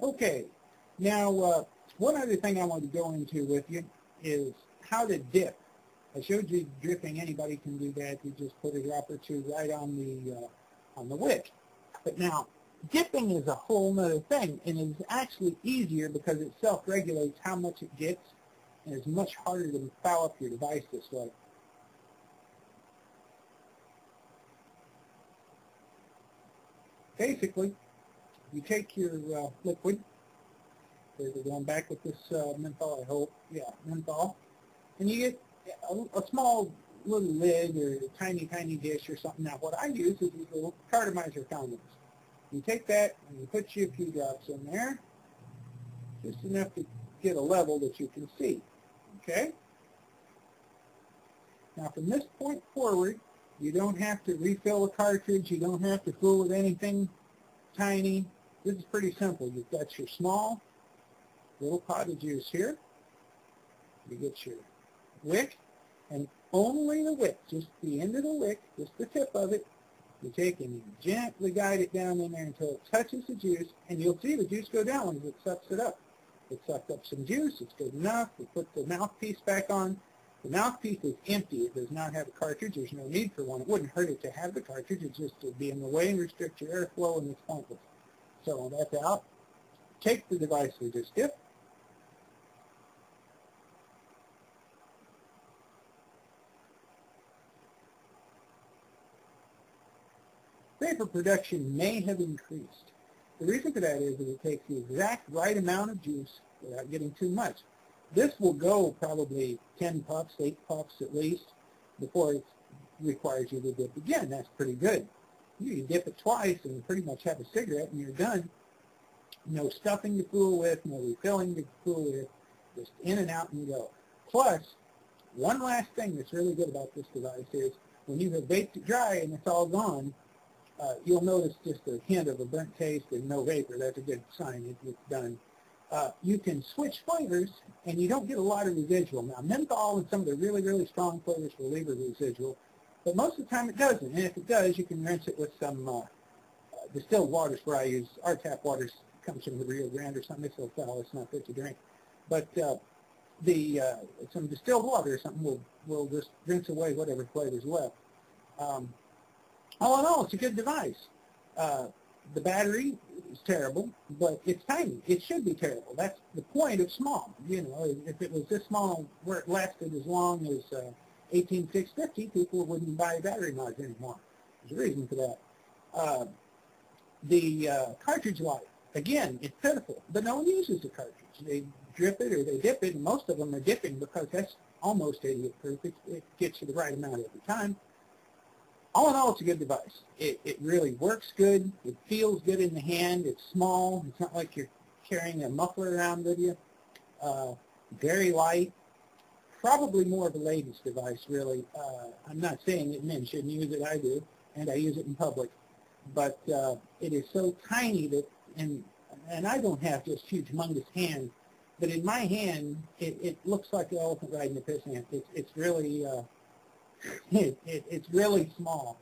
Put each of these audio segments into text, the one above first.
Okay, now one other thing I want to go into with you is how to dip. I showed you dripping. Anybody can do that. You just put a drop or two right on the wick. But now, dipping is a whole other thing, and it's actually easier because it self-regulates how much it dips, and it's much harder to foul up your device this way. Basically, you take your liquid. We're going back with this menthol, I hope. Yeah, menthol. And you get a small little lid or a tiny, tiny dish or something. Now, what I use is these little cartomizer condoms. You take that and you put you a few drops in there, just enough to get a level that you can see. Okay? Now, from this point forward, you don't have to refill a cartridge. You don't have to fool with anything tiny. This is pretty simple. You've got your small little pot of juice here. You get your wick, and only the wick, just the end of the wick, just the tip of it, you take and you gently guide it down in there until it touches the juice, and you'll see the juice go down as it sucks it up. It sucked up some juice. It's good enough. You put the mouthpiece back on. The mouthpiece is empty. It does not have a cartridge. There's no need for one. It wouldn't hurt it to have the cartridge. It just would be in the way and restrict your airflow, and it's pointless. So that's out. Take the device we just dipped. Vapor production may have increased. The reason for that is that it takes the exact right amount of juice without getting too much. This will go probably 10 puffs, 8 puffs at least, before it requires you to dip again. That's pretty good. You can dip it twice and pretty much have a cigarette and you're done. No stuffing to fool with, no refilling to fool with, just in and out and go. Plus, one last thing that's really good about this device is when you have baked it dry and it's all gone, you'll notice just a hint of a burnt taste and no vapor. That's a good sign it's done. You can switch flavors, and you don't get a lot of residual. Now, menthol and some of the really, really strong flavors will leave a residual, but most of the time it doesn't. And if it does, you can rinse it with some distilled waters. Where I use our tap water comes from the Rio Grande or something. It's so foul, it's not fit to drink. But some distilled water or something will just rinse away whatever flavor's left. All in all, it's a good device. The battery is terrible, but it's tiny. It should be terrible. That's the point of small. You know, if it was this small where it lasted as long as 18650, people wouldn't buy battery mods anymore. There's a reason for that. The cartridge life, again, it's pitiful, but no one uses the cartridge. They drip it or they dip it, and most of them are dipping because that's almost idiot-proof. It gets you the right amount every time. All in all, it's a good device. It really works good. It feels good in the hand. It's small. It's not like you're carrying a muffler around with you. Very light. Probably more of a ladies' device, really. I'm not saying that men shouldn't use it. I do, and I use it in public. But it is so tiny that, and I don't have just huge, humongous hands, but in my hand, it looks like an elephant riding a piss ant. It's really... it's really small,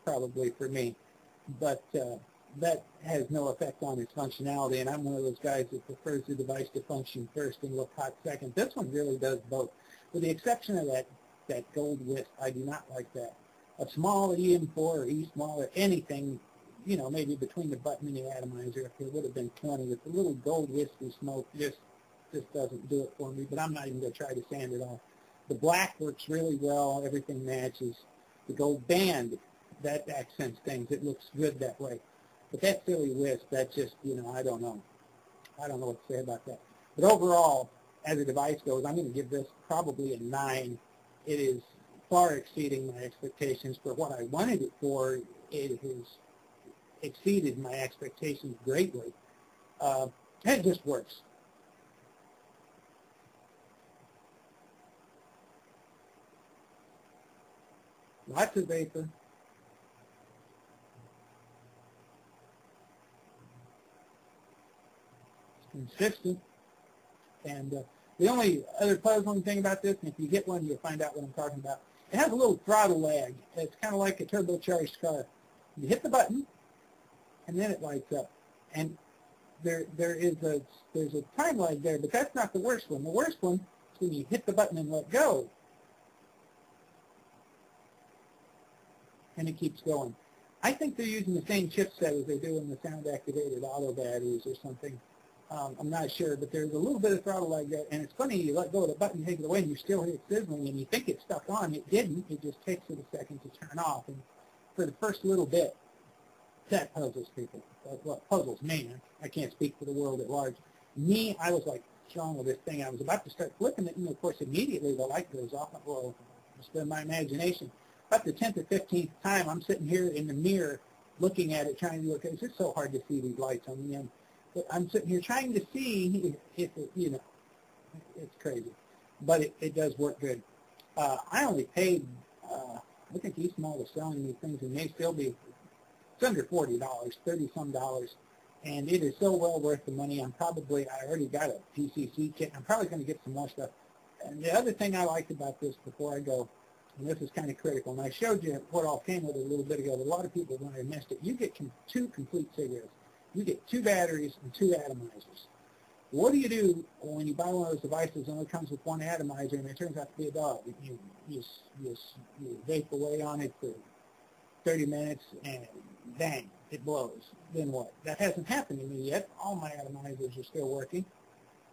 probably for me, but that has no effect on its functionality, and I'm one of those guys that prefers the device to function first and look hot second. This one really does both, with the exception of that gold wisp. I do not like that. A small EM4 or Eastmall or anything, you know, maybe between the button and the atomizer, if it would have been 20, with the little gold wispy smoke, just doesn't do it for me, but I'm not even going to try to sand it off. The black works really well. Everything matches. The gold band, that accents things. It looks good that way. But that silly wisp, that just, you know, I don't know. I don't know what to say about that. But overall, as a device goes, I'm going to give this probably a 9. It is far exceeding my expectations for what I wanted it for. It has exceeded my expectations greatly. It just works. Lots of vapor. It's consistent. And the only other puzzling thing about this, and if you get one, you'll find out what I'm talking about, it has a little throttle lag. It's kind of like a turbocharged car. You hit the button, and then it lights up. And there's a time lag there, but that's not the worst one. The worst one is when you hit the button and let go, and it keeps going. I think they're using the same chipset as they do in the sound-activated auto batteries or something. I'm not sure, but there's a little bit of throttle lag there, and it's funny, you let go of the button, take it away, and you still hear it sizzling, and you think it's stuck on. It didn't. It just takes it a second to turn off, and for the first little bit, that puzzles people. Well, puzzles me. I can't speak for the world at large. Me, I was like, what's wrong with this thing? I was about to start flipping it, and of course, immediately the light goes off. Well, it's been my imagination. About the 10th or 15th time, I'm sitting here in the mirror looking at it, trying to look. It's just so hard to see these lights on the end. But I'm sitting here trying to see if it, you know, it's crazy. But it does work good. I only paid, I think Eastmall was selling these things, and they still be, it's under $40, 30-some dollars. And it is so well worth the money. I already got a PCC kit. I'm probably going to get some more stuff. And the other thing I liked about this before I go, and this is kind of critical, and I showed you what all came with it a little bit ago, but a lot of people, when I missed it, you get 2 complete cigarettes. You get 2 batteries and 2 atomizers. What do you do when you buy one of those devices and it comes with 1 atomizer and it turns out to be a dog? You vape away on it for 30 minutes and bang, it blows. Then what? That hasn't happened to me yet. All my atomizers are still working.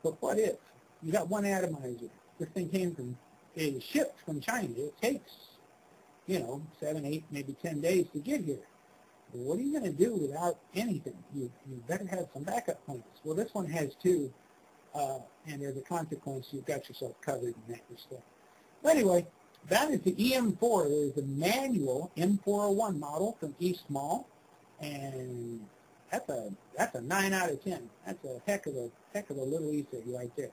But what if you got 1 atomizer? This thing is shipped from China. It takes, 7, 8, maybe 10 days to get here. What are you going to do without anything? You better have some backup plans. Well, this one has 2, and as a consequence, you've got yourself covered in that stuff. But anyway, that is the EM4. There's the manual M401 model from Eastmall, and that's a 9 out of 10. That's a heck of a little e-cig right there.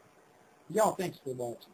Y'all, thanks for watching.